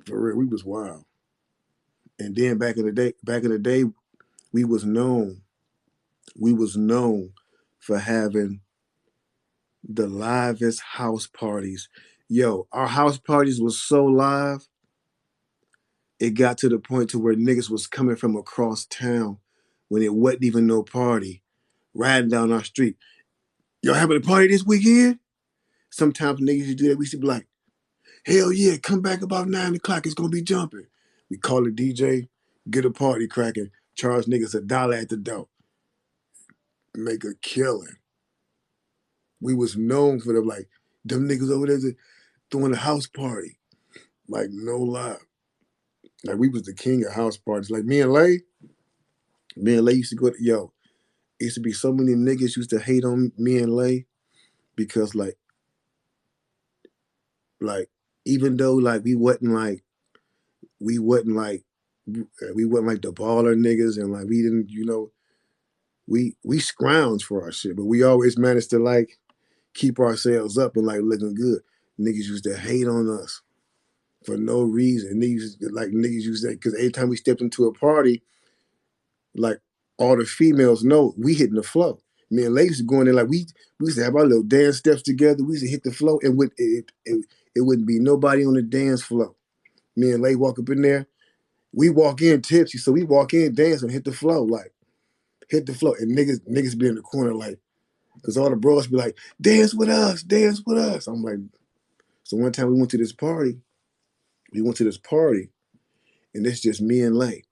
For real, we was wild. And then back in the day, we was known, we was known for having the livest house parties. Yo, our house parties was so live, it got to the point to where niggas was coming from across town when it wasn't even no party, riding down our street. Y'all having a party this weekend? Sometimes niggas used to do that. We used to be like, hell yeah, come back about 9 o'clock. It's gonna be jumping. We call the DJ, get a party cracking, charge niggas $1 at the door, make a killing. We was known for them like them niggas over there throwing a house party. Like no lie. Like we was the king of house parties. Like me and Lay used to go to, yo, it used to be so many niggas used to hate on me and Lay because like even though like we wasn't like we wasn't like the baller niggas and like we didn't, we scrounged for our shit, but we always managed to like keep ourselves up and like looking good. Niggas used to hate on us for no reason. Niggas used to, because every time we stepped into a party, like all the females know we hitting the flow. Me and ladies used to go in there like we used to have our little dance steps together. We used to hit the flow, and it wouldn't be nobody on the dance floor. Me and Lay walk up in there. We walk in tipsy, so we walk in dancing, hit the flow, like hit the flow, and niggas be in the corner like, cause all the bros be like, dance with us, dance with us. I'm like, so one time we went to this party. We went to this party, and it's just me and Lay,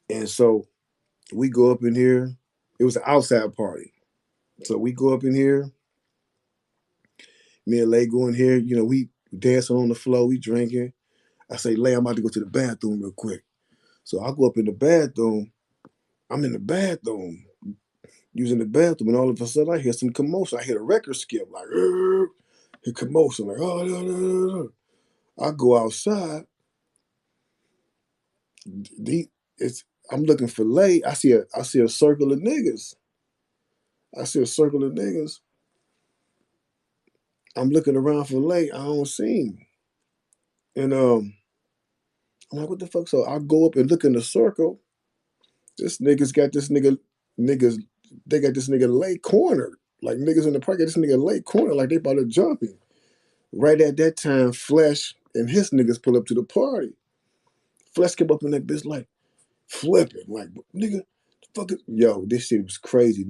and so we go up in here. It was an outside party, so we go up in here. Me and Lay go in here. We dancing on the floor. We drinking. I say, Lay, I'm about to go to the bathroom real quick. So I go up in the bathroom. I'm in the bathroom, using the bathroom, and all of a sudden I hear some commotion. I hear a record skip, like, a commotion, like, oh, no, no, no, no. I go outside. The, it's I'm looking for Lay. I see a circle of niggas. I see a circle of niggas. I'm looking around for Lay. I don't see him. And I'm like, what the fuck? So I go up and look in the circle. This niggas got this niggas, they got this nigga Lay cornered. Like niggas in the park got this nigga Lay cornered like they about to jump him. Right at that time, Flesh and his niggas pull up to the party. Flesh came up in that bitch like flipping, like nigga, fuck it. Yo, this shit was crazy.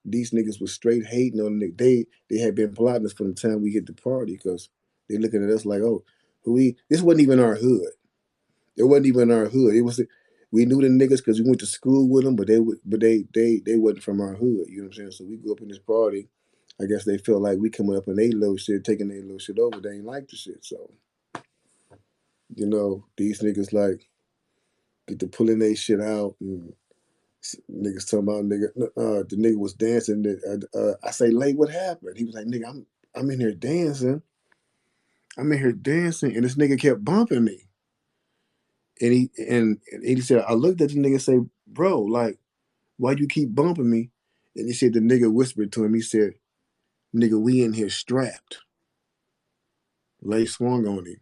These niggas was straight hating on nigga. They had been plotting us from the time we hit the party because they looking at us like, oh, this wasn't even our hood. It wasn't even our hood. It was we knew the niggas because we went to school with them, but they wasn't from our hood. You know what I'm saying? So we go up in this party. I guess they felt like we coming up in their little shit, taking their little shit over. They ain't like the shit. So these niggas like get to pulling their shit out and niggas talking about the nigga was dancing. I say, Late, what happened? He was like, nigga, I'm in here dancing. I'm in here dancing, and this nigga kept bumping me. And he said, I looked at the nigga and say, bro, like, why you keep bumping me? And he said the nigga whispered to him, he said, nigga, we in here strapped. Lay swung on him.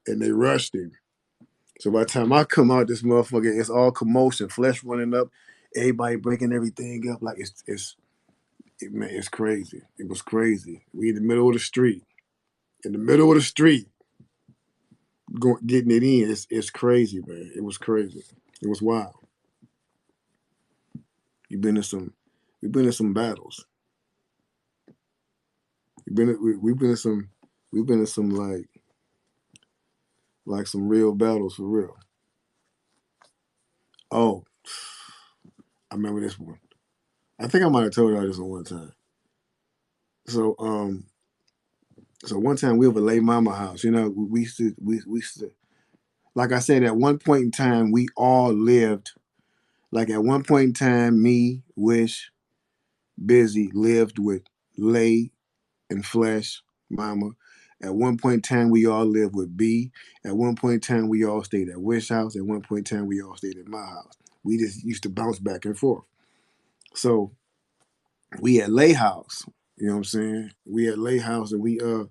And they rushed him. So by the time I come out, this motherfucker, it's all commotion, flesh running up, everybody breaking everything up. Like man, it's crazy. It was crazy. We in the middle of the street. In the middle of the street, getting it in. It's crazy, man. It was crazy. It was wild. You've been in some we've been in some battles. We've been in some like some real battles for real. Oh, I remember this one. I think I might have told y'all this one time. So so one time we were at Lay Mama house. We used to like I said, at one point in time we all lived, like at one point in time, me, Wish, Busy lived with Lay and Flesh, Mama. At one point in time, we all lived with B. At one point in time, we all stayed at Wish house. At one point in time, we all stayed at my house. We just used to bounce back and forth. So we at Lay house. You know what I'm saying? We at Lay house, and we you know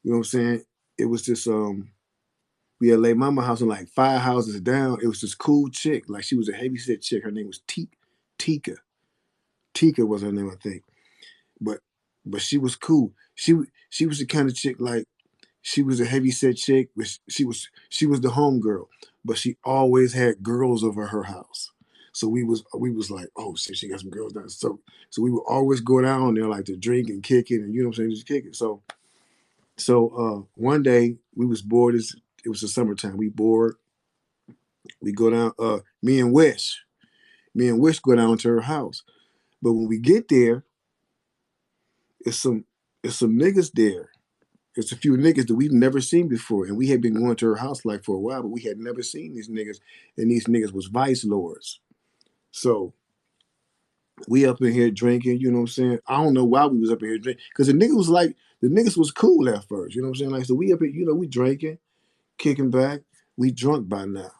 what I'm saying? It was just We had lay mama house and like 5 houses down. It was this cool chick. Like she was a heavyset chick. Her name was Tika. Tika was her name, I think. But but she was cool. She was the kind of chick like she was a heavyset chick, but she was the home girl. But she always had girls over her house. So we was like, oh shit, she got some girls down. So we would always go down there like to drink and kick it and you know what I'm saying, just kick it. So one day we was bored. It was the summertime. We bored. We go down. Me and Wish go down to her house. But when we get there, it's some it's some niggas there. It's a few niggas that we've never seen before, and we had been going to her house like for a while, but we had never seen these niggas, and these niggas was vice lords. So we up in here drinking. You know what I'm saying? I don't know why we was up in here drinking because the niggas was cool at first. You know what I'm saying? Like so we up here, we drinking, kicking back. We drunk by now.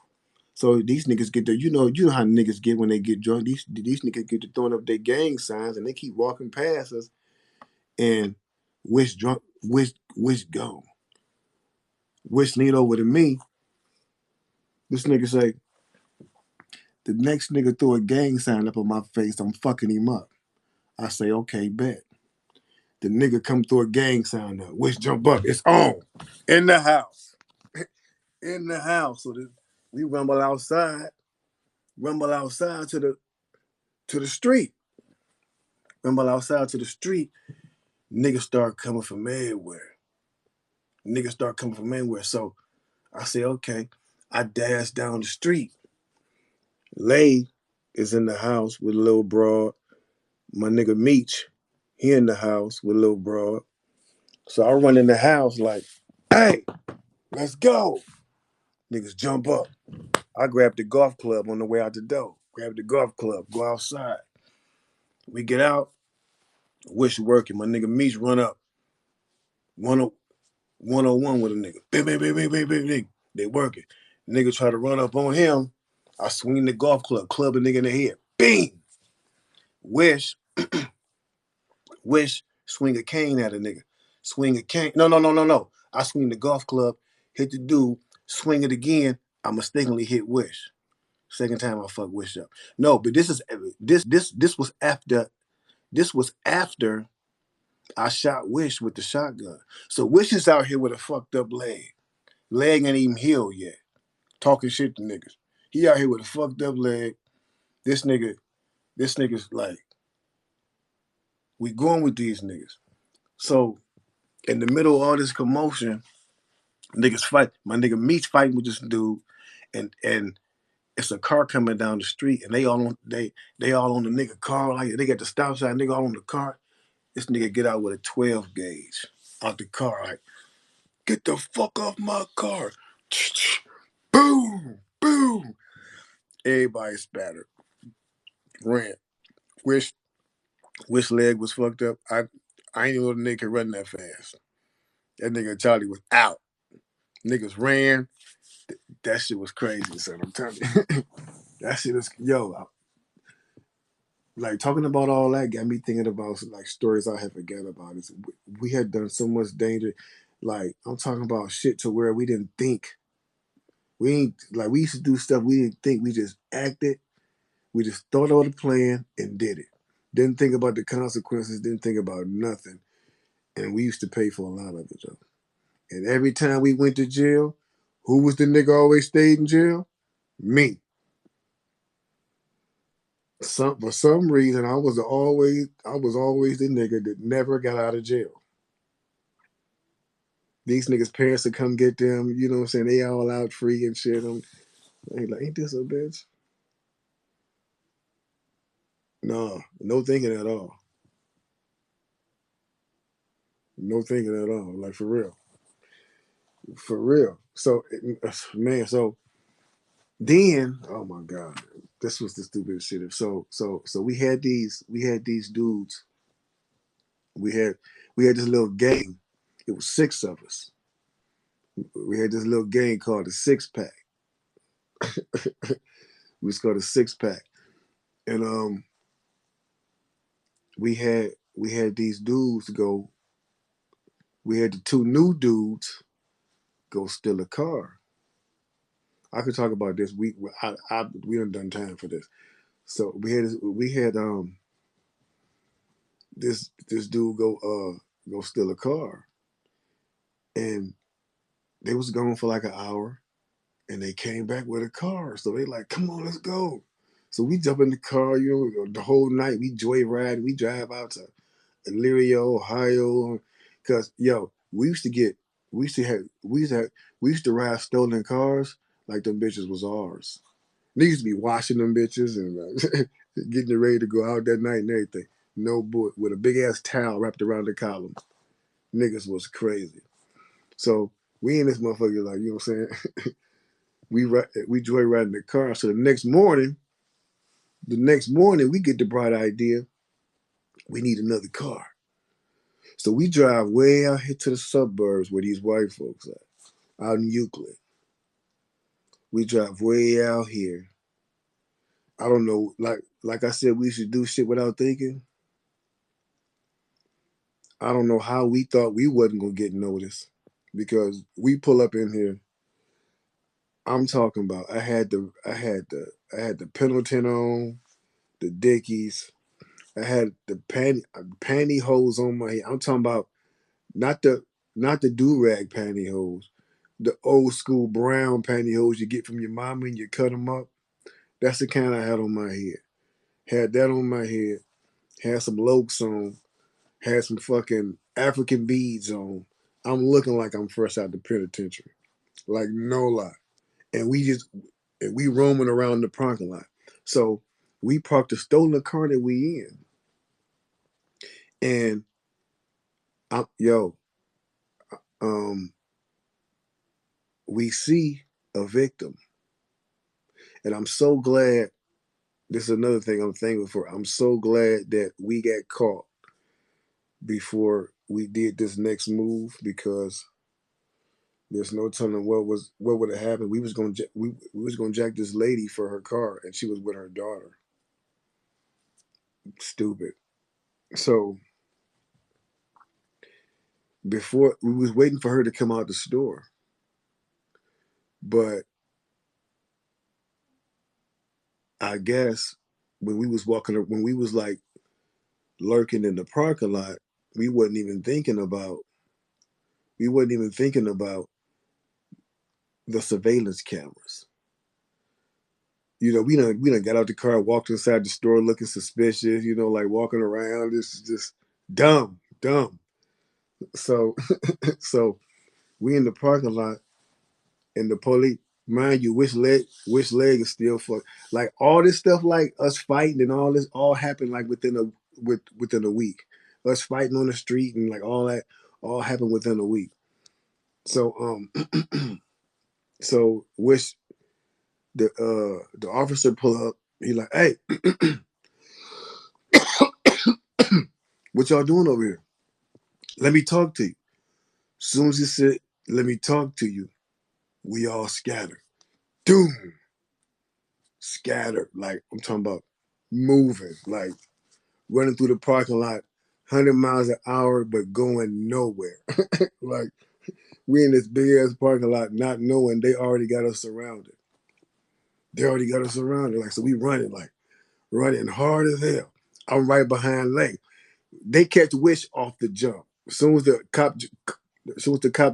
So these niggas get you know how niggas get when they get drunk. These niggas get to throwing up their gang signs and they keep walking past us. And Wish drunk, Wish gone. Wish lean over to me. This nigga say, the next nigga throw a gang sign up on my face, I'm fucking him up. I say, okay, bet. The nigga come through a gang sign up. Wish jump up. It's on. In the house. In the house. So we rumble outside. Rumble outside to the street. Rumble outside to the street. Niggas start coming from everywhere. Niggas start coming from everywhere. So I say, okay. I dash down the street. Lay is in the house with a little broad. My nigga Meech, he in the house with a little broad. So I run in the house like, hey, let's go. Niggas jump up. I grab the golf club on the way out the door. Grab the golf club, go outside. We get out. Wish working. My nigga Meech run up. 101 with a nigga. Bing, bing, bing, bing, bing, bing, bing. They working. Nigga try to run up on him. I swing the golf club a nigga in the head. Bing! Wish, swing a cane at a nigga. Swing a cane. No, no, no, no, no. I swing the golf club, hit the dude, swing it again. I mistakenly hit Wish. Second time I fuck Wish up. No, but this was after I shot Wish with the shotgun. So Wish is out here with a fucked up leg. Leg ain't even healed yet. Talking shit to niggas. He out here with a fucked up leg. This nigga's like, we going with these niggas. So in the middle of all this commotion, niggas fight. My nigga Meech fighting with this dude, and it's a car coming down the street, and they all on the nigga car. Like they got the stop sign, nigga all on the car. This nigga get out with a 12 gauge out the car. Like, get the fuck off my car. Boom, boom. Everybody spattered. Ran. Wish leg was fucked up. I ain't even know the nigga could run that fast. That nigga Charlie was out. Niggas ran. That shit was crazy, son. I'm telling you. That shit is like talking about all that got me thinking about like stories I had forgot about. We had done so much danger. Like I'm talking about shit to where we didn't think. We ain't like we used to do stuff we didn't think. We just acted. We just thought of the plan and did it. Didn't think about the consequences. Didn't think about nothing. And we used to pay for a lot of it, though. And every time we went to jail, who was the nigga always stayed in jail? Me. For some reason, I was always the nigga that never got out of jail. These niggas' parents would come get them, you know what I'm saying? They all out free and shit. Ain't this a bitch? No, no thinking at all. No thinking at all. Like for real. For real. So man, so then, oh my God, this was the stupidest shit. So we had these dudes. We had we had this little gang. It was six of us. We had this little gang called the Six Pack. We was called the Six Pack, and we had these dudes go. We had the two new dudes go steal a car. I could talk about this. We done time for this. So we had this dude go steal a car, and they was gone for like an hour, and they came back with a car. So they like, come on, let's go. So we jump in the car, the whole night we joyride. We drive out to Elyria, Ohio, because we used to have, we used to have, we used to ride stolen cars like them bitches was ours. They used to be washing them bitches and getting ready to go out that night and everything. No boy with a big ass towel wrapped around the column. Niggas was crazy. So we in this motherfucker like, you know what I'm saying? We joyriding the car. So the next morning we get the bright idea we need another car. So we drive way out here to the suburbs where these white folks are, out in Euclid. We drive way out here. I don't know, like I said, we should do shit without thinking. I don't know how we thought we wasn't gonna get noticed because we pull up in here. I'm talking about I had the Pendleton on, the Dickies. I had the pantyhose on my head. I'm talking about not the not the do rag pantyhose, the old school brown pantyhose you get from your mama and you cut them up. That's the kind I had on my head. Had that on my head. Had some lokes on. Had some fucking African beads on. I'm looking like I'm fresh out the penitentiary. Like no lie. And we roaming around the parking lot. So we parked the stolen car that we in. And yo, um, we see a victim. And I'm so glad. This is another thing I'm thankful for. I'm so glad that we got caught before we did this next move because there's no telling what would have happened. We was gonna jack this lady for her car, and she was with her daughter. Stupid. So before we was waiting for her to come out the store, but I guess when we was like lurking in the parking lot, we wasn't even thinking about we wasn't even thinking about the surveillance cameras. We done got out the car, walked inside the store looking suspicious, like walking around. This is just dumb, dumb. So so we in the parking lot and the police, mind you, which leg is still fucked. Like all this stuff, like us fighting and all this, all happened like within a week. Us fighting on the street and like all that, all happened within a week. So so which the officer pull up. He like, hey, what y'all doing over here? Let me talk to you. Soon as he said, let me talk to you, we all scattered. Doom, scattered. Like I'm talking about moving, like running through the parking lot, 100 miles an hour, but going nowhere. Like we in this big ass parking lot, not knowing they already got us surrounded. They already got us surrounded. Like so, we running like running hard as hell. I'm right behind Lake. They catch Wish off the jump. As soon as the cop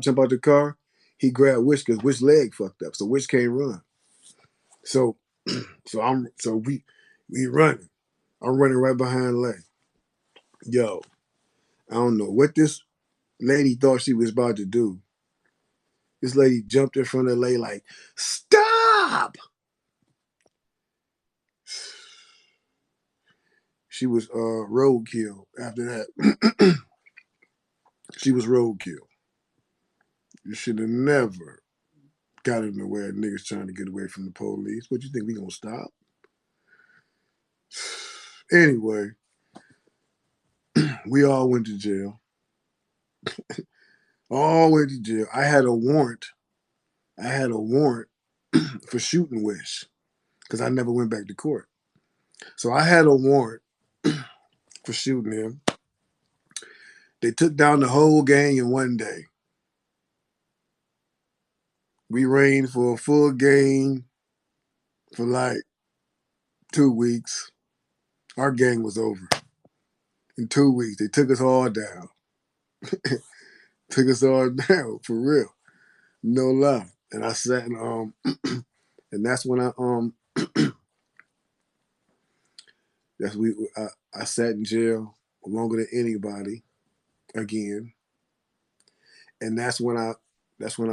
jump out the car, he grabbed Wish because Wish leg fucked up, so Wish can't run. So, so we running. I'm running right behind Lay. Yo, I don't know what this lady thought she was about to do. This lady jumped in front of Lay like, stop! She was roadkill after that. She was roadkill. You should have never got in the way of niggas trying to get away from the police. What you think we gonna stop? Anyway, we all went to jail. All went to jail. I had a warrant. I had a warrant for shooting Wish because I never went back to court. So I had a warrant for shooting him. They took down the whole gang in one day. We reigned for a full game for like 2 weeks. Our gang was over in 2 weeks. They took us all down. Took us all down for real. No lie. And I sat and that's when I sat in jail longer than anybody again. And that's when I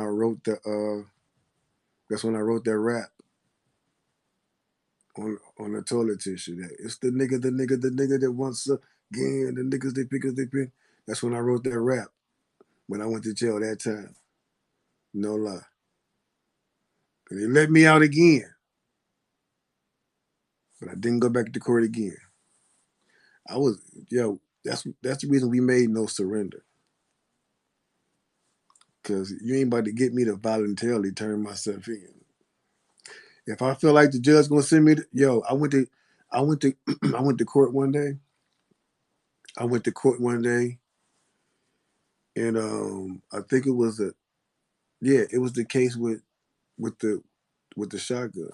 wrote that rap on the toilet tissue. That it's the nigga that wants again, the niggas they pick as they pick. That's when I wrote that rap when I went to jail that time. No lie. And they let me out again. But I didn't go back to court again. I was yo, that's the reason we made no surrender. Cause you ain't about to get me to voluntarily turn myself in. If I feel like the judge gonna send me I went to I went to court one day. I went to court one day and I think it was the case with the with the shotgun.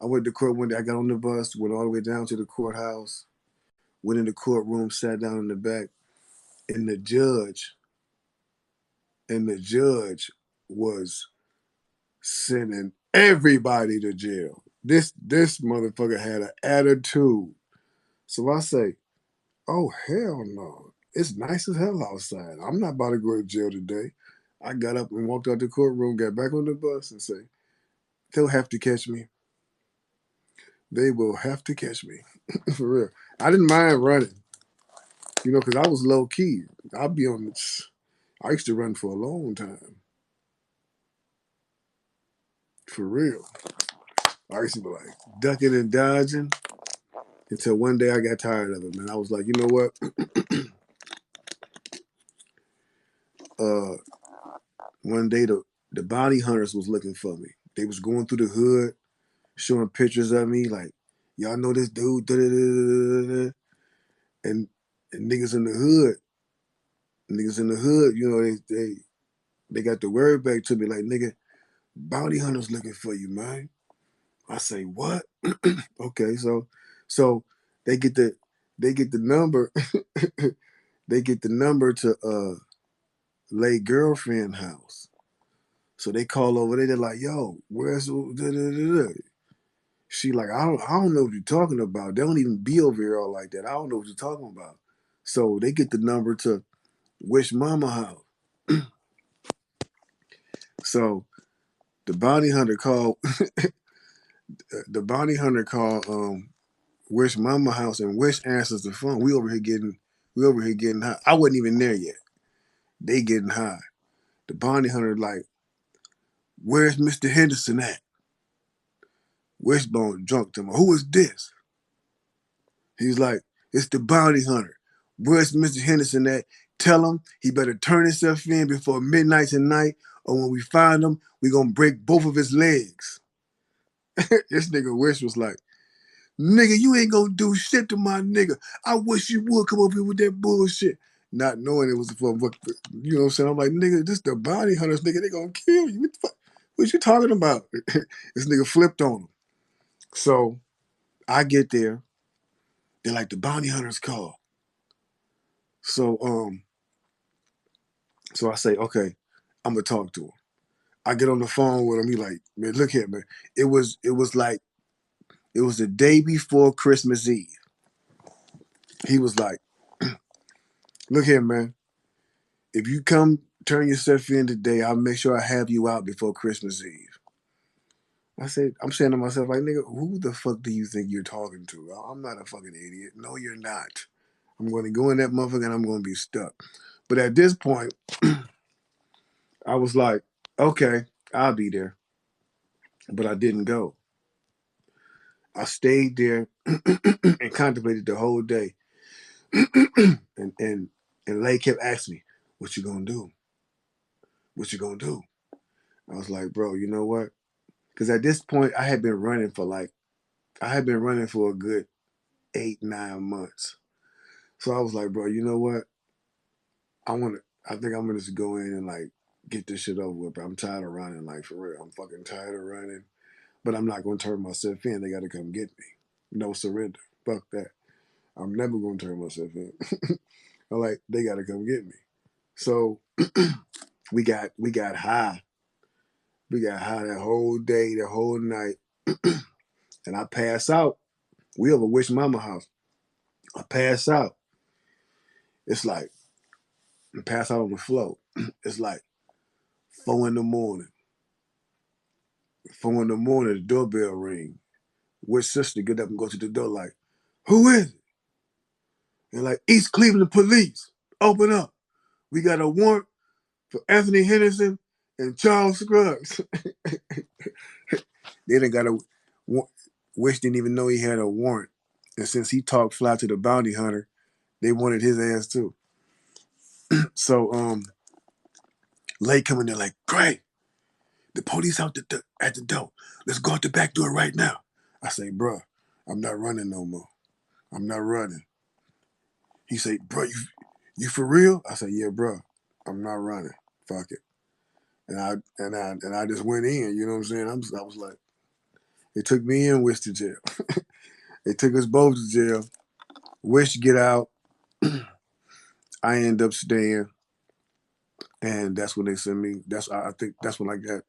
I went to court one day, I got on the bus, went all the way down to the courthouse, went in the courtroom, sat down in the back, and the judge was sending everybody to jail. This motherfucker had an attitude. So I say, oh hell no. It's nice as hell outside. I'm not about to go to jail today. I got up and walked out the courtroom, got back on the bus and say, they'll have to catch me. They will have to catch me. For real. I didn't mind running, because I was low key. I'll be on I used to run for a long time. For real. I used to be like ducking and dodging until one day I got tired of it, man. I was like, you know what? One day the bounty hunters was looking for me. They was going through the hood, showing pictures of me, like, y'all know this dude, da, da, da, da, da. And niggas in the hood, they got the word back to me, like, nigga, bounty hunters looking for you, man. I say, what? Okay, so they get the number, they get the number to lay girlfriend house. So they call over there. They're like, "Yo, where's da, da, da, da." She like, I don't know what you're talking about. They don't even be over here all like that. I don't know what you're talking about. So they get the number to Wish Mama house. So the bounty hunter called Wish Mama house, and Wish answers the phone. We over here getting high. I wasn't even there yet. They getting high. The bounty hunter like, where's Mr. Henderson at? Wishbone drunk to him. Who is this? He's like, it's the bounty hunter. Where's Mr. Henderson at? Tell him he better turn himself in before midnight tonight, or when we find him, we gonna break both of his legs. This nigga Wish was like, nigga, you ain't gonna do shit to my nigga. I wish you would come up here with that bullshit. Not knowing it was for, you know what I'm saying? I'm like, nigga, this the bounty hunters, nigga, they gonna kill you. What the fuck? What you talking about? This nigga flipped on him. So I get there. They're like, the bounty hunters call. So so I say, okay, I'm gonna talk to him. I get on the phone with him. He like, man, look here, man. It was the day before Christmas Eve. He was like, look here, man. If you come turn yourself in today, I'll make sure I have you out before Christmas Eve. I'm saying to myself, like, nigga, who the fuck do you think you're talking to? I'm not a fucking idiot. No, you're not. I'm going to go in that motherfucker and I'm going to be stuck. But at this point, I was like, okay, I'll be there. But I didn't go. I stayed there and contemplated the whole day. and Lay kept asking me, what you gonna do? What you gonna do? I was like, bro, you know what? Because at this point, I had been running for a good 8, 9 months. So I was like, bro, you know what? I think I'm gonna just go in and like get this shit over with, bro. I'm tired of running, like for real. I'm fucking tired of running. But I'm not gonna turn myself in. They gotta come get me. No surrender. Fuck that. I'm never gonna turn myself in. I'm like, they gotta come get me. So we got high. We got high that whole day, the whole night. And I pass out. We over Wish Mama house. I pass out. It's like I pass out on the floor. It's like 4 in the morning. 4 in the morning, the doorbell ring. Which sister get up and go to the door like, who is it? And like, East Cleveland Police, open up. We got a warrant for Anthony Henderson and Charles Scruggs. They done got a Wish didn't even know he had a warrant. And since he talked fly to the bounty hunter, they wanted his ass too. So Lay coming there like, great. The police out at the door. Let's go out the back door right now. I say, bruh, I'm not running no more. I'm not running. He say, bro, you for real? I say, yeah, bro, I'm not running. Fuck it. And I just went in. You know what I'm saying? I was like, they took me in, Wish to jail. They took us both to jail. Wish to get out. I end up staying, and that's when they sent me. I think that's when I got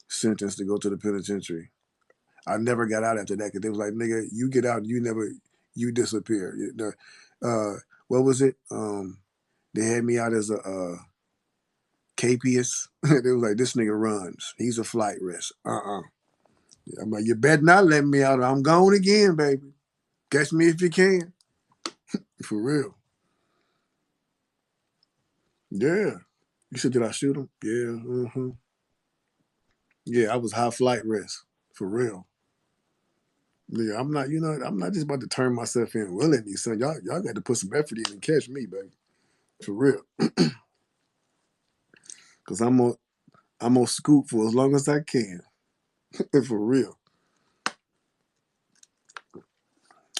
sentenced to go to the penitentiary. I never got out after that because they was like, nigga, you get out, you disappear. What was it? They had me out as a capias. They was like, this nigga runs. He's a flight risk. I'm like, you better not let me out. I'm gone again, baby. Catch me if you can. For real. Yeah. You said, did I shoot him? Yeah. Mm-hmm. Yeah, I was high flight risk. For real. Yeah, I'm not just about to turn myself in willingly, son. Y'all got to put some effort in and catch me, baby. For real. Cause I'm gonna scoop for as long as I can. For real.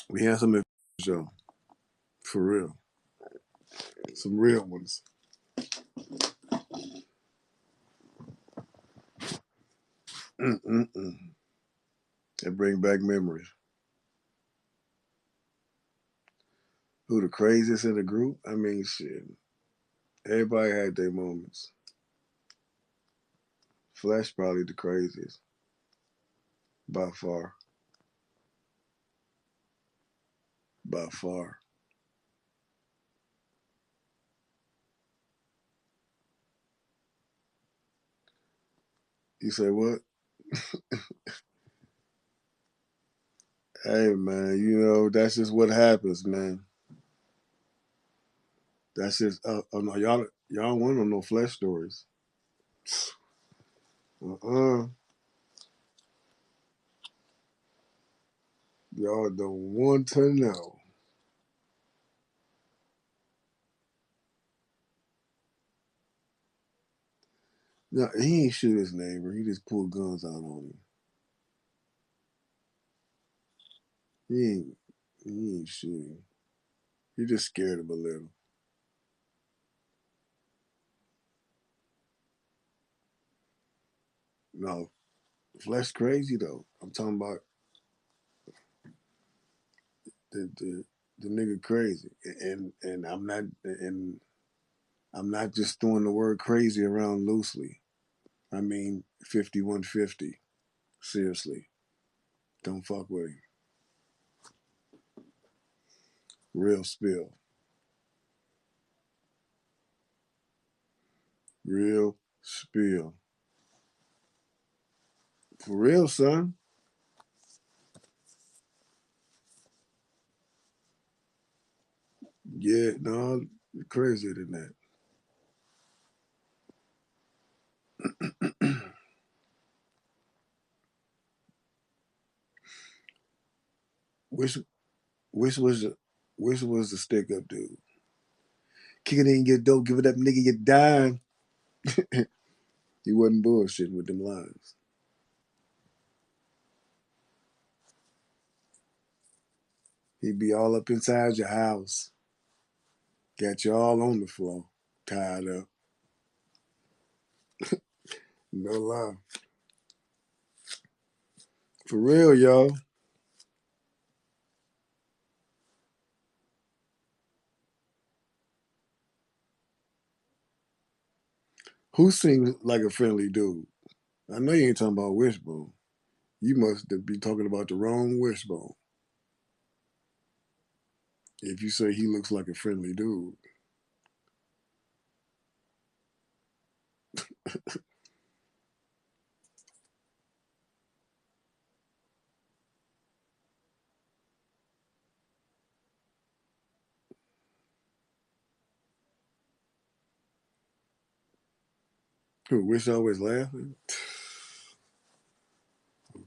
We had some show. For real. Some real ones. Mm-mm-mm. That bring back memories. Who the craziest in the group? I mean, shit. Everybody had their moments. Flesh probably the craziest by far. By far. You say what? Hey man, that's just what happens, man. That's just oh no, y'all don't want no flesh stories. Uh-uh. Y'all don't want to know. No, he ain't shoot his neighbor. He just pulled guns out on him. He ain't he ain't shooting. He just scared him a little. No, Flesh crazy though. I'm talking about the nigga crazy, and I'm not just throwing the word crazy around loosely. I mean 5150. Seriously, don't fuck with him. Real spill. Real spill. For real, son. Yeah, no, crazier than that. Which which was the which was the stick up dude? Kick it in your dope, give it up, nigga, you dying. He wasn't bullshitting with them lines. He'd be all up inside your house. Got you all on the floor, tied up. No lie. For real, y'all. Who seems like a friendly dude? I know you ain't talking about Wishbone. You must be talking about the wrong Wishbone. If you say he looks like a friendly dude. Who, Wish always laughing?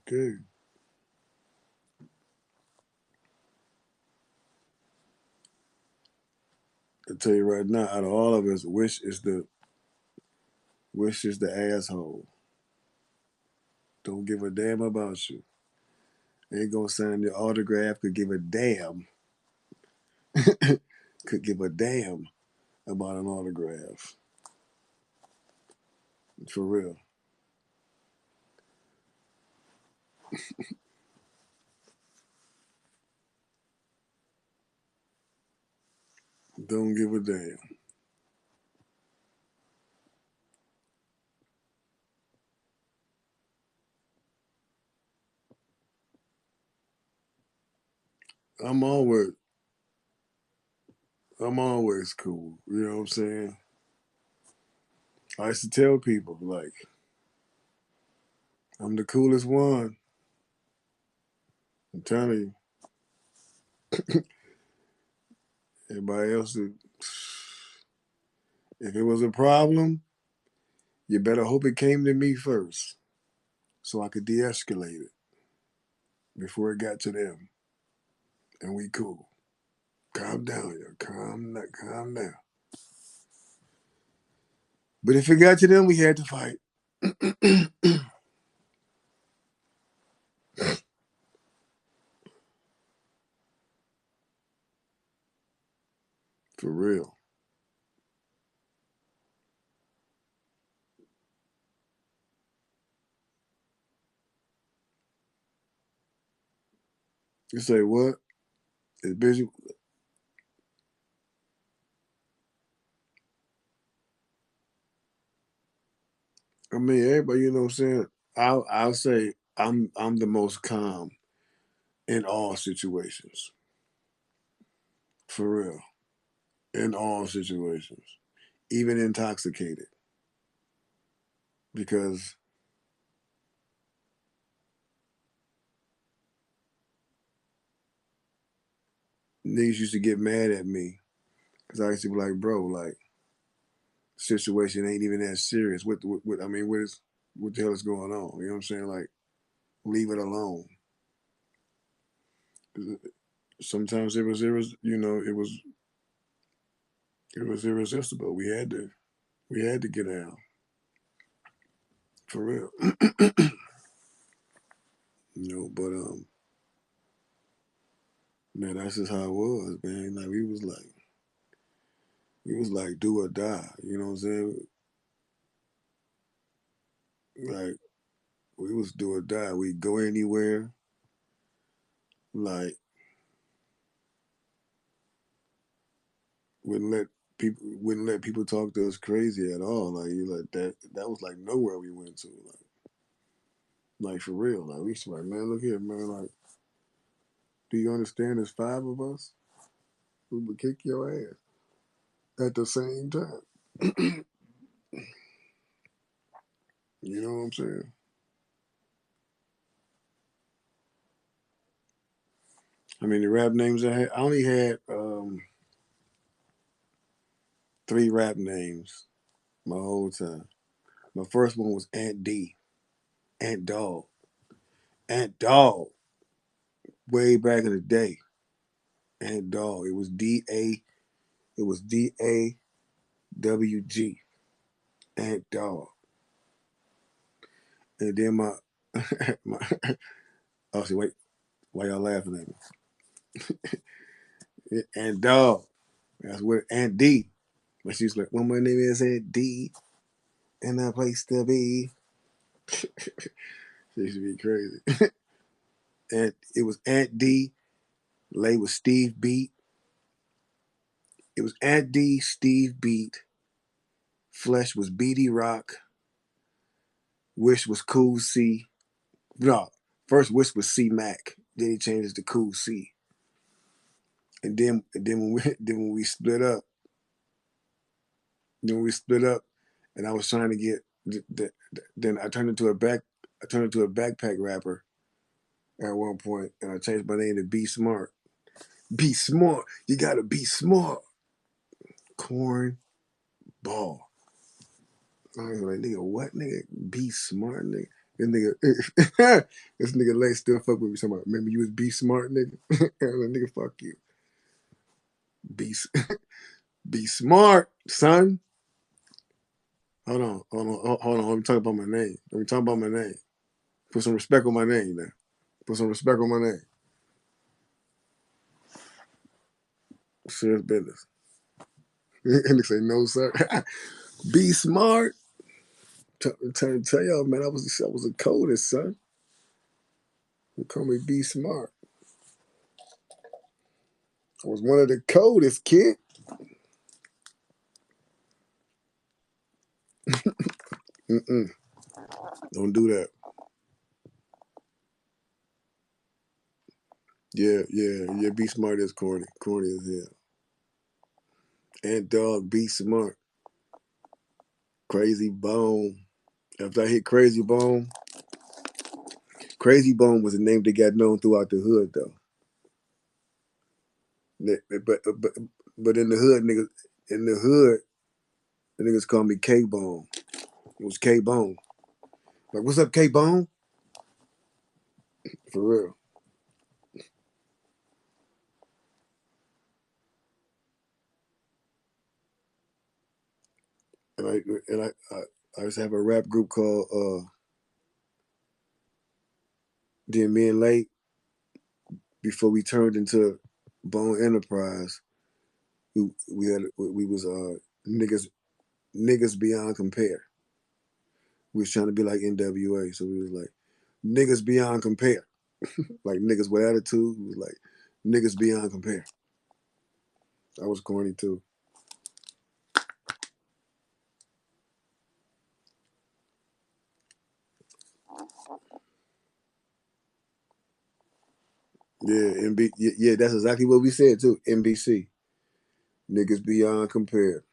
Okay. I tell you right now, out of all of us, Wish is the asshole. Don't give a damn about you. Ain't gonna sign your autograph. Could give a damn. Could give a damn about an autograph. For real. Don't give a damn. I'm always I'm always cool. You know what I'm saying? I used to tell people like I'm the coolest one. I'm telling you. Everybody else, if it was a problem, you better hope it came to me first, so I could de-escalate it before it got to them, and we cool. Calm down, yo. Calm down. But if it got to them, we had to fight. For real. You say what? It's busy. I mean, everybody. You know what I'm saying? I'll say I'm the most calm in all situations. For real. In all situations, even intoxicated, because niggas used to get mad at me because I used to be like, bro, like situation ain't even that serious. What I mean, what the hell is going on? You know what I'm saying? Like, leave it alone. Sometimes it was irresistible. We had to get out for real. But man, that's just how it was, man. Like we was like do or die. You know what I'm saying? Like we was do or die. We go anywhere. Like wouldn't let people talk to us crazy at all. Like you like that was like nowhere we went to. Like for real. Like we used to like, man, look here, man, like, do you understand there's five of us? We would kick your ass at the same time. You know what I'm saying? I mean the rap names I only had three rap names my whole time. My first one was Aunt D. Aunt Dog. Aunt Dog. Way back in the day. Aunt Dog. It was DAWG. Aunt Dog. And then my oh see wait, why y'all laughing at me? Aunt Dog. That's what Aunt D. But she's like, well, my name is Aunt D and I place to be. She used to be crazy. And it was Aunt D. Lay was Steve Beat. It was Aunt D, Steve Beat. Flesh was BD Rock. Wish was Cool C. No, first Wish was C Mac. Then he changed it to Cool C. And then when we split up, and I was trying to get, then I turned into a backpack rapper at one point, and I changed my name to Be Smart. Be smart. You gotta be smart. Corn ball. I was like, nigga, what, nigga? Be smart, nigga. This nigga, this nigga Lay still fuck with me. Somebody, remember you was Be Smart, nigga? I was like, nigga, fuck you. Be be smart, son. Hold on. Let me talk about my name. Let me talk about my name. Put some respect on my name now. Put some respect on my name. Serious business. And they say, no, sir. Be smart. Tell y'all, man, I was the coldest, son. They call me Be Smart. I was one of the coldest, kid. Mm-mm. Don't do that. Yeah. Be Smart is corny. Corny as hell. And dog, Be Smart. Krayzie Bone. After I hit Krayzie Bone was a name that got known throughout the hood, though. But in the hood, the niggas call me K Bone. It was K Bone. Like, what's up, K Bone? For real. And I used to have a rap group called then me and Late before we turned into Bone Enterprise. We was niggas beyond compare. We was trying to be like NWA, so we was like niggas beyond compare. Like niggas with attitude. We was like niggas beyond compare. I was corny too. Yeah, that's exactly what we said too. NBC. Niggas beyond compare.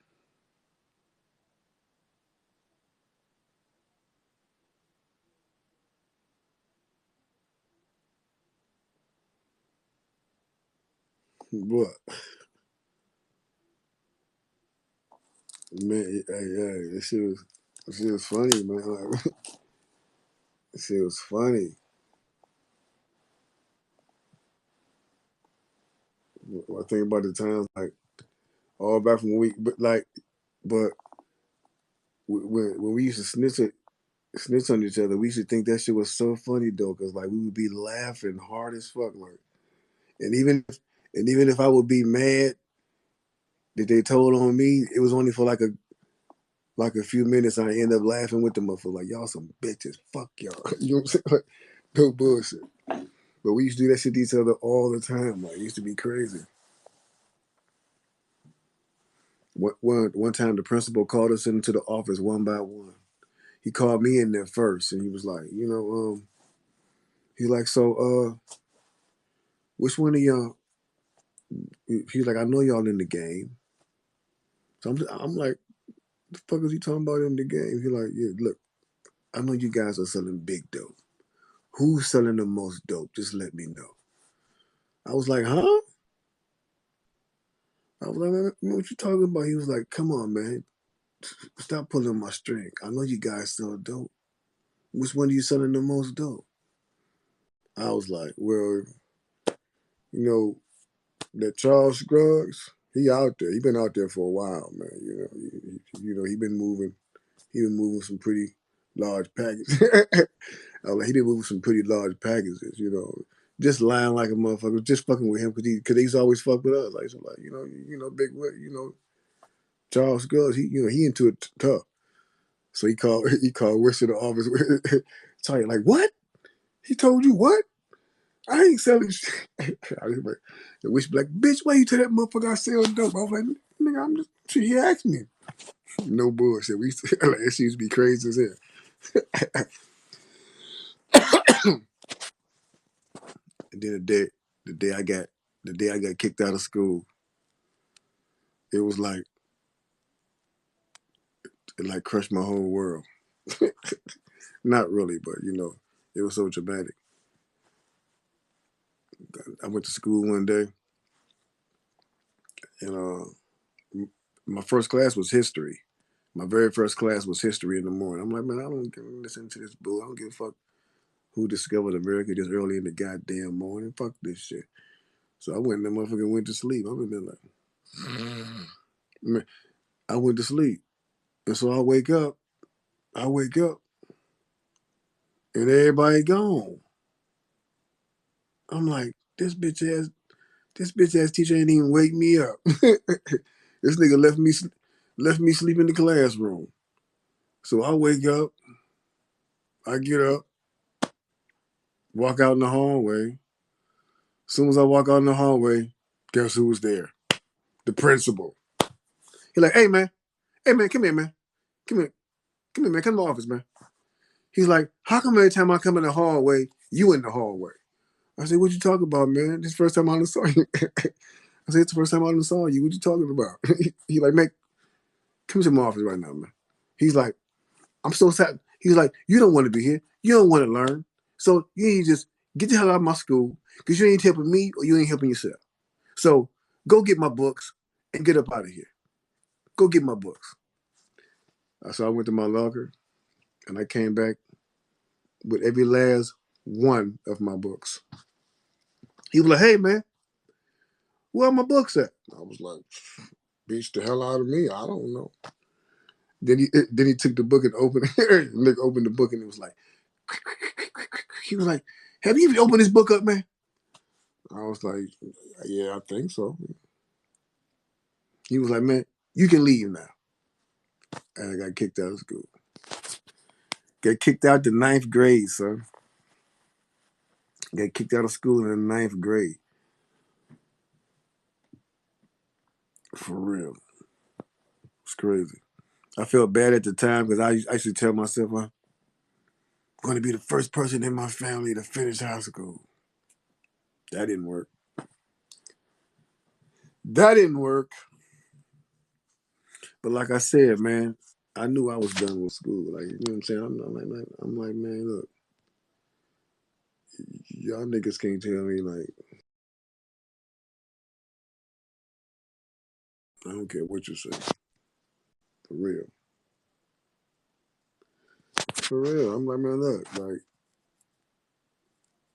What? Man, hey, this shit was funny, man. Like, this shit was funny. I think about the times like all back from when but when we used to snitch on each other, we used to think that shit was so funny though, cause like we would be laughing hard as fuck, like, and even if I would be mad that they told on me, it was only for like a few minutes. I end up laughing with them motherfuckers, like y'all some bitches, fuck y'all. You know what I'm saying? Like, no bullshit. But we used to do that shit to each other all the time. Like, it used to be crazy. One time, the principal called us into the office one by one. He called me in there first, and he was like, he's like, so, which one of y'all? He's like, I know y'all in the game. So I'm like, the fuck is he talking about in the game? He's like, yeah, look, I know you guys are selling big dope. Who's selling the most dope? Just let me know. I was like, huh? I was like, man, what you talking about? He was like, come on, man. Stop pulling my string. I know you guys sell dope. Which one are you selling the most dope? I was like, well, you know, that Charles Scruggs, he out there. He been out there for a while, man. He been moving. He been moving some pretty large packages. I was like, he been moving some pretty large packages. Just lying like a motherfucker, just fucking with him because he's always fucked with us. Like, so like, Big, Charles Scruggs, he into it tough. So he called Wish to the office. Tell like, what? He told you what? I ain't selling shit. I was like, the Wish be like, bitch, why you tell that motherfucker I sell dope? I was like, nigga, I'm just shit, he asked me. No bullshit. We used to, like, that shit used to be crazy as hell. And then the day I got kicked out of school, it was like it like crushed my whole world. Not really, but it was so dramatic. I went to school one day, and my first class was history. My very first class was history in the morning. I'm like, man, I don't listen to this bull. I don't give a fuck who discovered America this early in the goddamn morning. Fuck this shit. So I went and that motherfucker went to sleep. I've been there like, man, I went to sleep. And so I wake up, and everybody gone. I'm like, this bitch ass teacher ain't even wake me up. This nigga left me sleep in the classroom. So I wake up, I get up, walk out in the hallway. As soon as I walk out in the hallway, guess who was there? The principal. He like, hey man, come here, man. Come here. Come here, man. Come to my office, man. He's like, how come every time I come in the hallway, you in the hallway? I said, what you talking about, man? This is the first time I done saw you. I said, it's the first time I done saw you. What you talking about? He like, man, come to my office right now, man. He's like, I'm so sad. He's like, you don't want to be here. You don't want to learn. So you need to just get the hell out of my school because you ain't helping me or you ain't helping yourself. So go get my books and get up out of here. Go get my books. So I went to my locker and I came back with every last one of my books. He was like, hey, man, where are my books at? I was like, beats the hell out of me. I don't know. Then he took the book and opened it. Nigga opened the book and it was like, he was like, have you even opened this book up, man? I was like, yeah, I think so. He was like, man, you can leave now. And I got kicked out of school. Got kicked out the ninth grade, son. Got kicked out of school in the ninth grade. For real. It's crazy. I felt bad at the time because I used to tell myself I'm going to be the first person in my family to finish high school. That didn't work. That didn't work. But like I said, man, I knew I was done with school. Like, you know what I'm saying? I'm like, man, look, y'all niggas can't tell me, like, I don't care what you say. For real. For real. I'm like, man, look, like,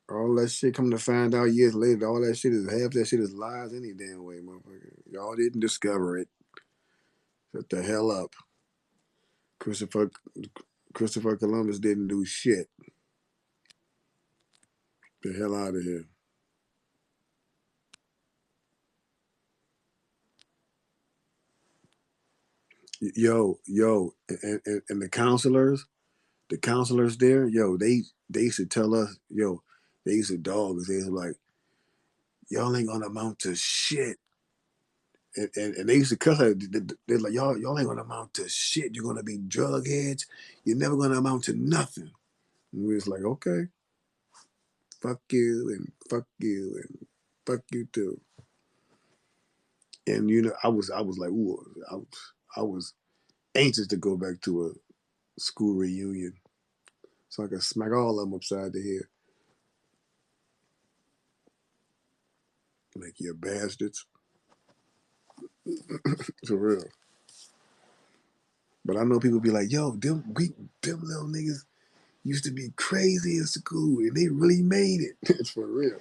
all that shit come to find out years later, all that shit is half that shit is lies any damn way, motherfucker. Y'all didn't discover it. Shut the hell up. Christopher Christopher Columbus didn't do shit. The hell out of here. Yo, and the counselors there, yo, they used to tell us, yo, they used to dog us. They used to like, y'all ain't gonna amount to shit. And they used to cuss her. They're like, y'all ain't gonna amount to shit. You're gonna be drug heads. You're never gonna amount to nothing. And we was like, okay, fuck you and fuck you and fuck you too. And I was like, ooh, I was anxious to go back to a school reunion so I could smack all of them upside the head. Like, you bastards. For real. But I know people be like, yo, them little niggas used to be crazy in school and they really made it. It's for real.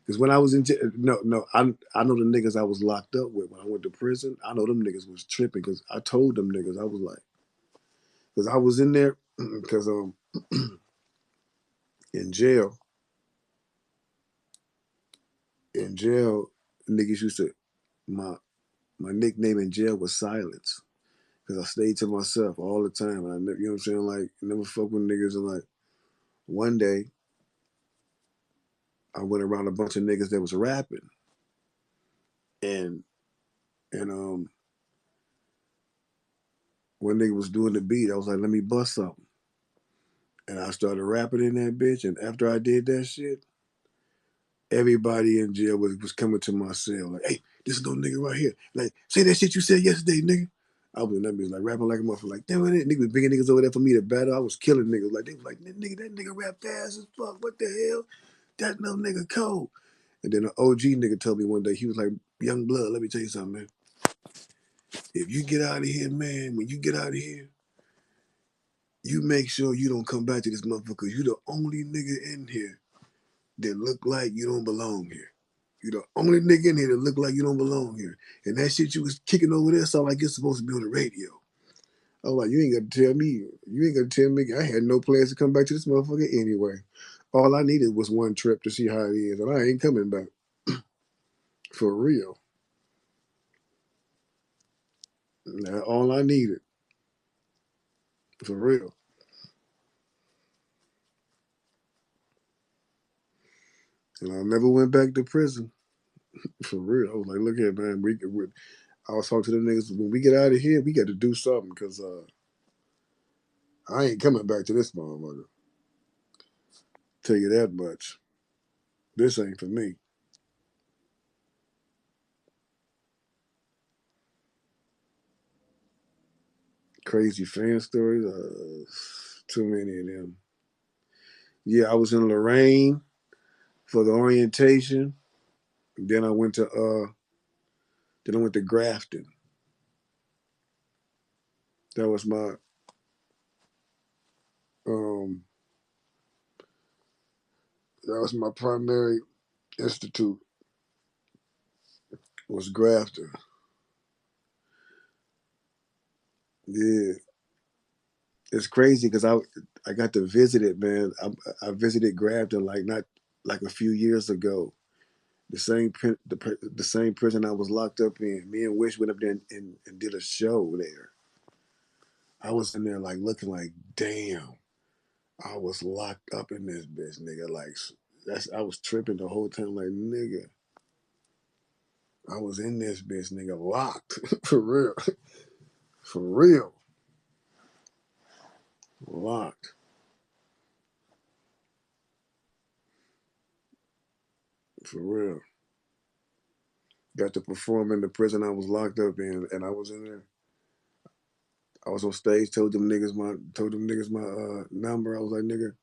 Because when I was in jail, no, I know the niggas I was locked up with when I went to prison. I know them niggas was tripping because I told them niggas, I was like, because I was in there, because in jail, in jail, niggas used to, my nickname in jail was Silence. because I stayed to myself all the time, and I never, you know what I'm saying, like never fuck with niggas. And like one day, I went around a bunch of niggas that was rapping, and and one nigga was doing the beat. I was like, let me bust something, and I started rapping in that bitch. And after I did that shit, everybody in jail was coming to my cell like, hey, this little nigga right here, like say that shit you said yesterday, nigga. I was in that bitch like rapping like a motherfucker, like damn it, nigga was bringing niggas over there for me to battle. I was killing niggas, like they was like, nigga, that nigga rap fast as fuck. What the hell? That no nigga cold. And then an OG nigga told me one day, he was like, young blood, let me tell you something, man. If you get out of here, man, when you get out of here, you make sure you don't come back to this motherfucker. You the only nigga in here that look like you don't belong here. You the only nigga in here that look like you don't belong here. And that shit you was kicking over there sound like it's supposed to be on the radio. I was like, you ain't got to tell me. You ain't got to tell me. I had no plans to come back to this motherfucker anyway. All I needed was one trip to see how it is, and I ain't coming back. For real. That's all I needed. For real. And I never went back to prison. For real. I was like, look here, man. I was talking to the niggas, when we get out of here, we got to do something because I ain't coming back to this motherfucker. Tell you that much. This ain't for me. Crazy fan stories. Too many of them. Yeah, I was in Lorraine for the orientation. Then I went to Grafton. That was my um primary institute was Grafton. Yeah. It's crazy because I got to visit it, man. I visited Grafton like not like a few years ago. The same prison I was locked up in. Me and Wish went up there and did a show there. I was in there like looking like, damn, I was locked up in this bitch, nigga. Like I was tripping the whole time, like nigga, I was in this bitch, nigga, locked for real, for real, locked for real. Got to perform in the prison I was locked up in, and I was in there. I was on stage, told them niggas my number. I was like, nigga,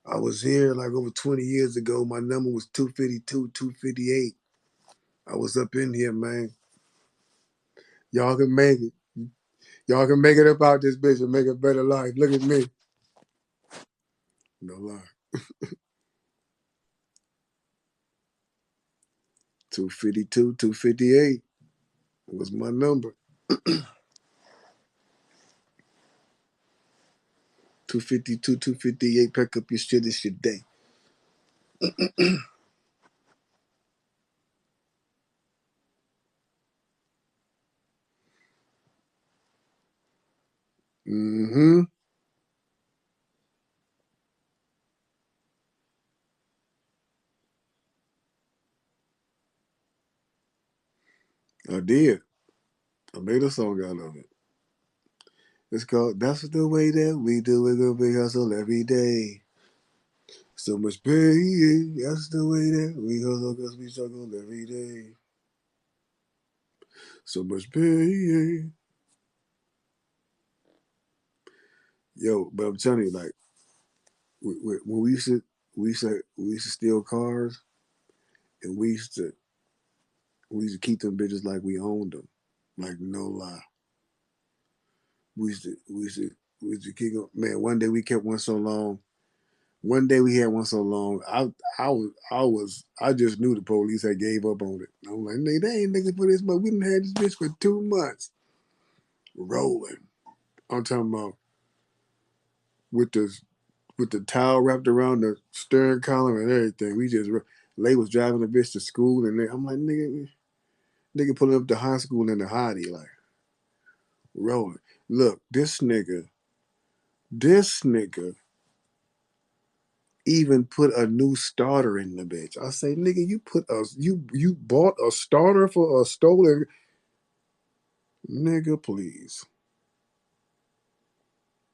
I was here like over 20 years ago. My number was 252, 258. I was up in here, man. Y'all can make it. Y'all can make it up out this bitch and make a better life. Look at me. No lie. 252, 258 was my number. 252, 258. Pack up your shit. It's your day. Mm-hmm. I did. I made a song out of it. It's called That's the Way That We Do It. Gonna be hustle every day. So much pain. That's the way that we hustle because we struggle every day. So much pain. Yo, but I'm telling you, like, when we used to steal cars, and we used to keep them bitches like we owned them, like no lie. We used to we used to we used to keep them. Man, one day we kept one so long. One day we had one so long. I just knew the police had gave up on it. I'm like, they ain't looking for this, but we done had this bitch for 2 months rolling. I'm talking about with the towel wrapped around the steering column and everything. Lay was driving the bitch to school, and I'm like, nigga pulling up to high school in the hottie, like rolling. Look, this nigga even put a new starter in the bitch. I say, nigga, you bought a starter for a stolen nigga, please.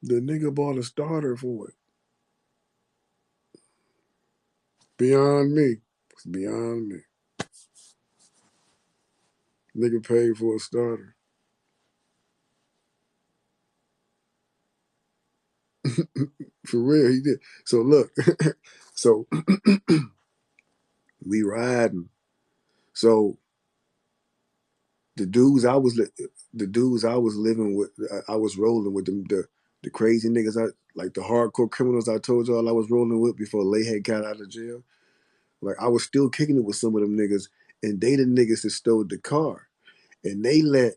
The nigga bought a starter for it. Beyond me. It's beyond me. Nigga paid for a starter. For real, he did. So look, so we riding. So the dudes I was living with, I was rolling with them, the crazy niggas, like the hardcore criminals I told y'all I was rolling with before Lay had got out of jail. Like I was still kicking it with some of them niggas, and they the niggas that stole the car, and they let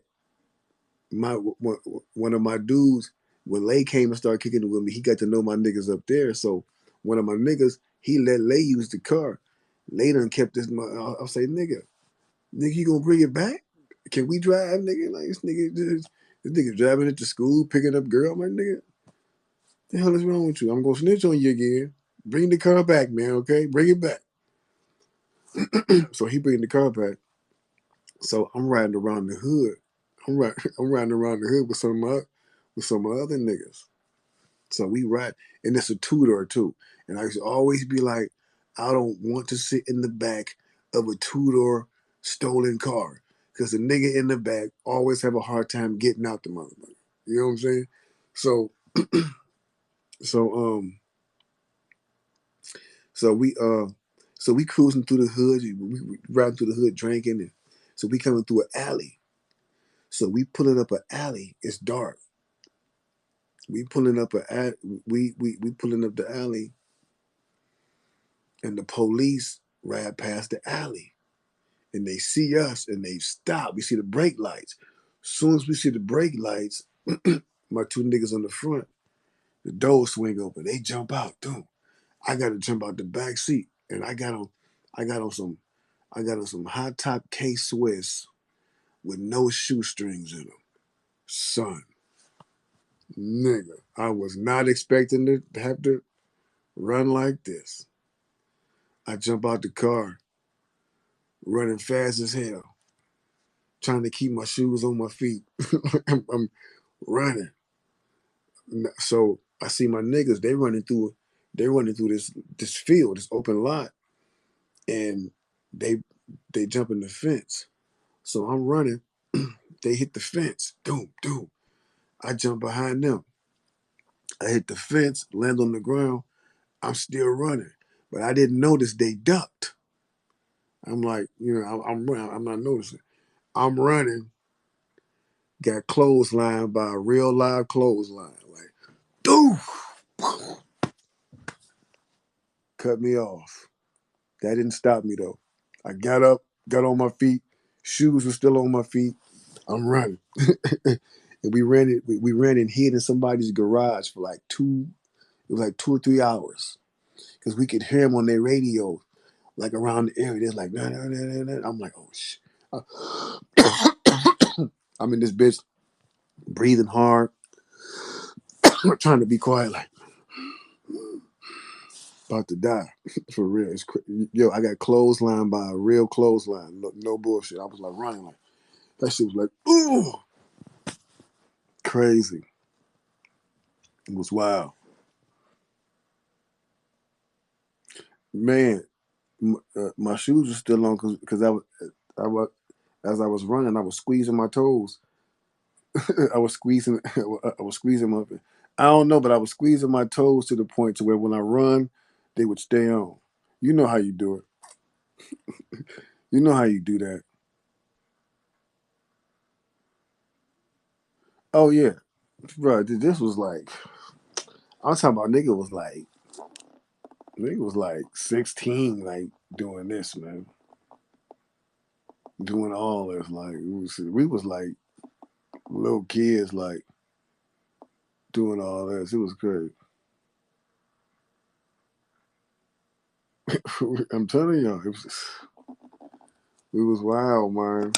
my one of my dudes, when Lay came and started kicking it with me, he got to know my niggas up there. So one of my niggas, he let Lay use the car. Lay done kept this. I'll say, nigga, you gonna bring it back? Can we drive, nigga? Like this nigga driving it to school, picking up girl. My nigga, the hell is wrong with you? I'm gonna snitch on you again. Bring the car back, man. Okay, bring it back. So he bring the car back. So I'm riding around the hood. I'm riding around the hood with some of my other niggas. So we ride, and it's a two-door too. And I used to always be like, I don't want to sit in the back of a two-door stolen car because the nigga in the back always have a hard time getting out the motherfucker. You know what I'm saying? So, so so we so we cruising through the hood. We riding through the hood drinking, and so we coming through an alley. So we pulling up an alley. It's dark. We pulling up we pulling up the alley, and the police ride past the alley, and they see us, and they stop. We see the brake lights. As soon as we see the brake lights, my two niggas on the front, the doors swing open. They jump out. Dude, I got to jump out the back seat, and I got on some, I got on some high top K Swiss with no shoestrings in them. Son, nigga, I was not expecting to have to run like this. I jump out the car, running fast as hell, trying to keep my shoes on my feet. I'm running. So I see my niggas, they running through this field, this open lot, and they they jump in the fence. So I'm running. They hit the fence. Doom, doom. I jump behind them. I hit the fence, land on the ground. I'm still running. But I didn't notice they ducked. I'm like, I'm running. I'm not noticing. I'm running. Got clotheslined by a real live clothesline. Like, dude, cut me off. That didn't stop me though. I got up, got on my feet. Shoes were still on my feet. I'm running. And we ran and hid in somebody's garage for like it was like 2 or 3 hours. Because we could hear them on their radio, like around the area. They're like, nah, nah, nah, nah, nah. I'm like, oh shit. I'm in this bitch breathing hard, trying to be quiet, like about to die. For real. Yo, I got clotheslined by a real clothesline. No bullshit. I was like running like that shit was like, ooh, crazy. It was wild. Man, my shoes were still on because I was as I was running, I was squeezing my toes. I was squeezing, I was squeezing my. I don't know, but I was squeezing my toes to the point to where when I run, they would stay on. You know how you do it. You know how you do that. Oh yeah, bro. This was like I'm talking about. Nigga was like 16, like doing this, man, doing all this. Like we was like little kids, like doing all this. It was crazy. I'm telling y'all, it was wild, man.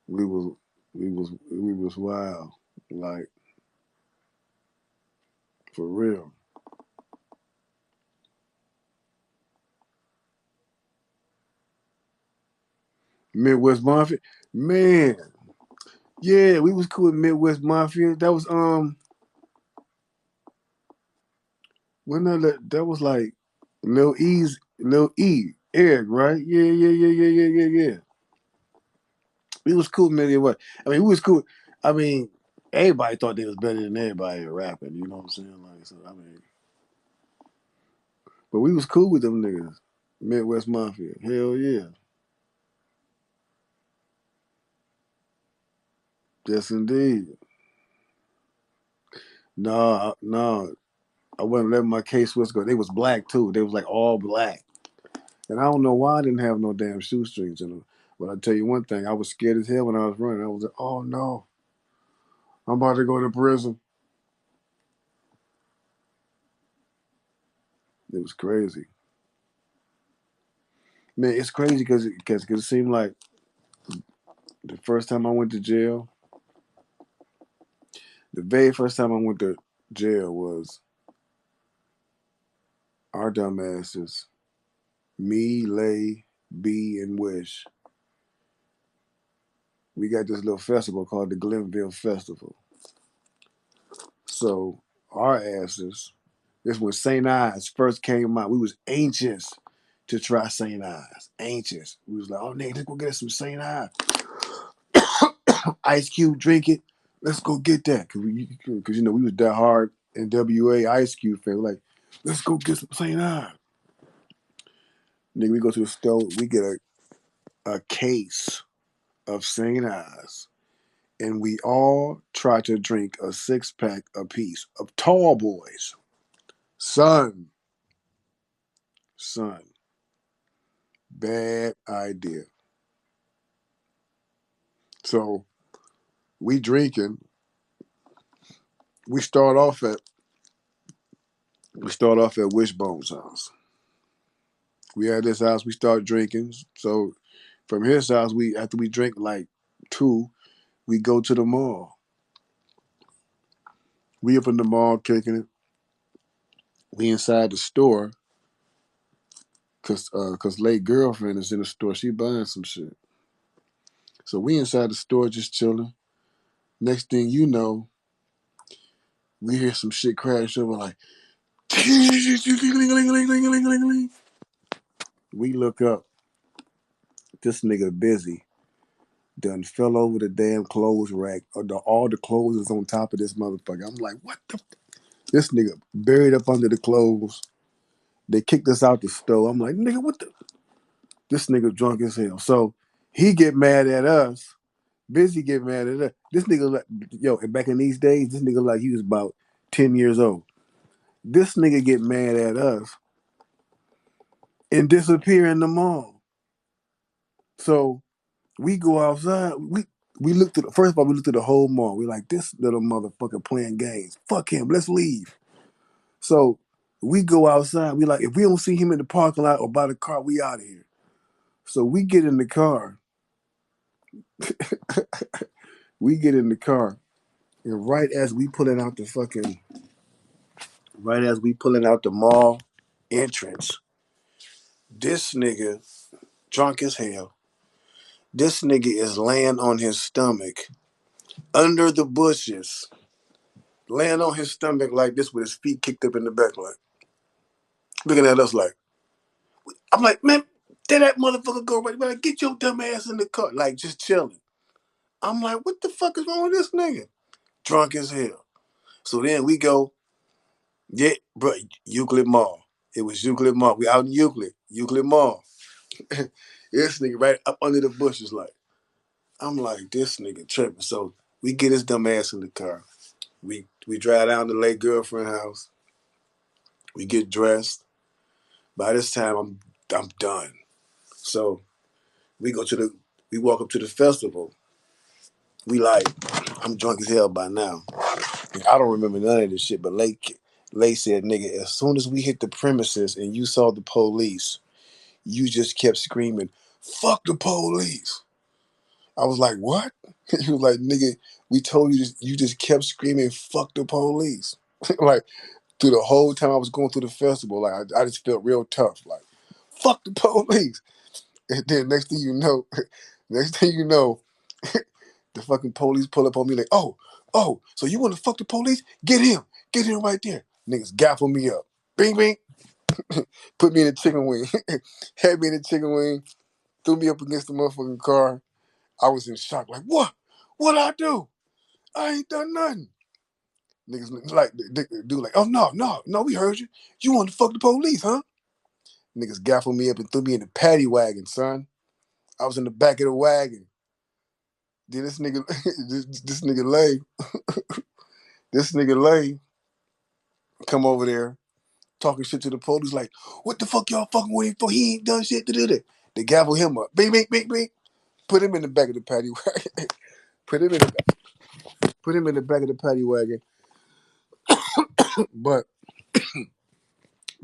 We was. we was wild, like for real. Midwest Mafia, man. Yeah, we was cool with Midwest Mafia. That was when that was like Lil E, Eric, right? Yeah, yeah, yeah, yeah, yeah, yeah, yeah. We was cool, man. What? I mean, we was cool. I mean, everybody thought they was better than everybody at rapping. You know what I'm saying? Like, so I mean, but we was cool with them niggas. Midwest Mafia. Hell yeah. Yes, indeed. No, no, I wasn't letting my K Swiss go. They was black too. They was like all black, and I don't know why I didn't have no damn shoestrings in them. But I tell you one thing, I was scared as hell when I was running. I was like, oh no, I'm about to go to prison. It was crazy, man. It's crazy because it seemed like the first time I went to jail, the very first time I went to jail was our dumbasses, me, Lay, B, and Wish. We got this little festival called the Glenville Festival. So our asses, this when St. Ives first came out. We was anxious to try St. Ives. Anxious. We was like, oh nigga, let's go get us some St. Ives. Ice Cube drink it. Let's go get that. Cause you know, we was that hard NWA Ice Cube fan. We're like, let's go get some St. Ives. Nigga, we go to the store, we get a case of St. Ives. And we all try to drink a 6-pack apiece of tall boys. Son, son, bad idea. So we drinking. We start off at Wishbone's house. We at this house. We start drinking. So from his house, we after we drink like two, we go to the mall. We up in the mall kicking it. We inside the store cause late girlfriend is in the store. She buying some shit. So we inside the store just chilling. Next thing you know, we hear some shit crash over like. We look up. This nigga busy. Done fell over the damn clothes rack. All the clothes is on top of this motherfucker. I'm like, what the? This nigga buried up under the clothes. They kicked us out the store. I'm like, nigga, what the? This nigga drunk as hell. So he get mad at us. Busy get mad at us. This nigga like, yo, and back in these days, this nigga like he was about 10 years old. This nigga get mad at us and disappear in the mall. So we go outside. We looked at first of all, we looked at the whole mall. We like this little motherfucker playing games. Fuck him. Let's leave. So we go outside. We like if we don't see him in the parking lot or by the car, we out of here. So we get in the car. We get in the car, and right as we pulling out the mall entrance, this nigga drunk as hell. This nigga is laying on his stomach under the bushes, laying on his stomach like this with his feet kicked up in the back, like looking at us like. I'm like, man, did that motherfucker go right? Like, get your dumb ass in the car, like just chilling. I'm like, what the fuck is wrong with this nigga? Drunk as hell. So then we go, yeah, bro, Euclid Mall. It was Euclid Mall. We out in Euclid Mall. This nigga right up under the bushes, like. I'm like, this nigga tripping. So we get his dumb ass in the car. We drive down to Lake Girlfriend house. We get dressed. By this time, I'm done. So we go to the we walk up to the festival. We like, I'm drunk as hell by now. I don't remember none of this shit, but Lay said, nigga, as soon as we hit the premises and you saw the police, you just kept screaming, fuck the police. I was like, what? He was like, nigga, we told you this, you just kept screaming, fuck the police. Like through the whole time I was going through the festival, like I just felt real tough. Like, fuck the police. And then next thing you know, next thing you know, the fucking police pull up on me like, oh, so you want to fuck the police? Get him right there. Niggas gaffle me up. Bing, bing. Put me in a chicken wing. Had me in a chicken wing. Threw me up against the motherfucking car. I was in shock. Like, what? What I do? I ain't done nothing. Niggas like, dude like, oh, no, we heard you. You want to fuck the police, huh? Niggas gaffled me up and threw me in the paddy wagon, son. I was in the back of the wagon. Then this nigga, this nigga lay, come over there talking shit to the police like, what the fuck y'all fucking with him for? He ain't done shit. They gavel him up. Bing, bing, bing, bing. Put him in the back of the paddy wagon. Put him in the back of the paddy wagon. But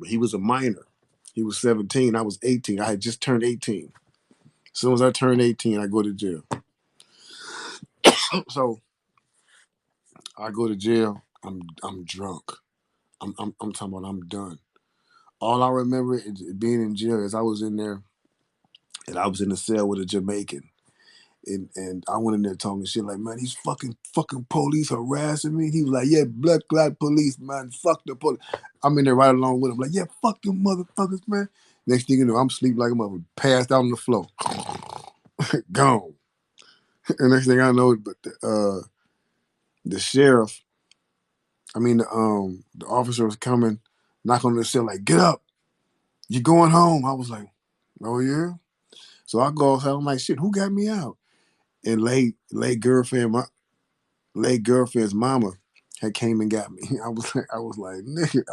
he was a minor. He was 17. I was 18. I had just turned 18. As soon as I turned 18, I go to jail. So I go to jail. I'm drunk. I'm talking about I'm done. All I remember is being in jail is I was in there and I was in the cell with a Jamaican. And I went in there talking shit like, man, these fucking police harassing me. He was like, yeah, blood clot police, man, fuck the police. I'm in there right along with him, like, yeah, fuck them motherfuckers, man. Next thing you know, I'm sleeping like a mother, passed out on the floor, gone. And next thing I know, but the sheriff, the officer was coming, knock on the cell, like, get up, you going home. I was like, oh yeah. So I go outside, I'm like, shit, who got me out? And late girlfriend's mama had came and got me. I was like, nigga,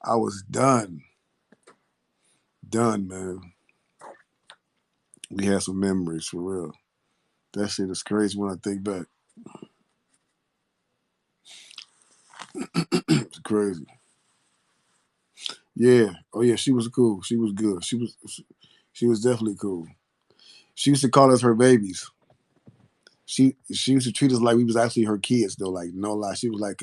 I was done, man. We had some memories for real. That shit is crazy when I think back. It's crazy. Yeah. Oh yeah, she was cool. She was good. She was definitely cool. She used to call us her babies. She used to treat us like we was actually her kids though. Like no lie, she was like,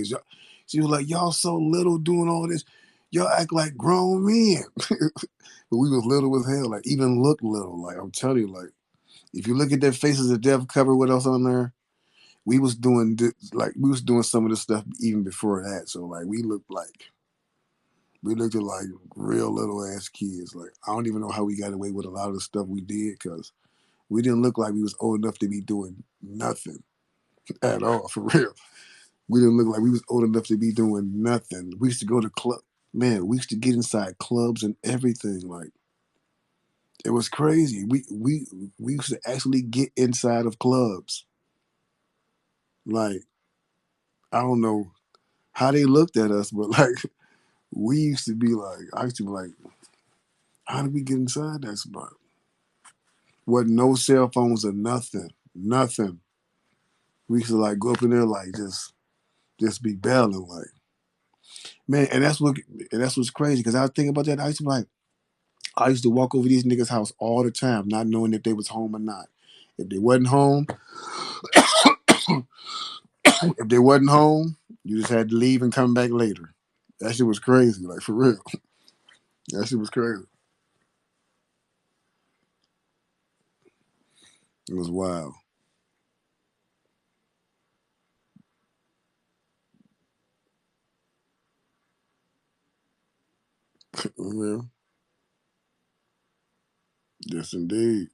she was like, y'all so little doing all this. Y'all act like grown men. But we was little as hell. Like even look little. Like I'm telling you, like if you look at their faces of death cover with us on there, we was doing some of this stuff even before that. So like we looked at like real little ass kids. Like I don't even know how we got away with a lot of the stuff we did because we didn't look like we was old enough to be doing nothing at all for real. We didn't look like we was old enough to be doing nothing. We used to go to club. Man, we used to get inside clubs and everything. Like it was crazy. We used to actually get inside of clubs. Like I don't know how they looked at us, but like we used to be like, I used to be like, how did we get inside that spot? Wasn't no cell phones or nothing, nothing. We used to like go up in there like just be bailing like man, and that's what's crazy because I was thinking about that. I used to walk over these niggas' house all the time, not knowing if they was home or not. If they wasn't home, if they wasn't home, you just had to leave and come back later. That shit was crazy, like for real. That shit was crazy. It was wild. Yeah. Yes, indeed.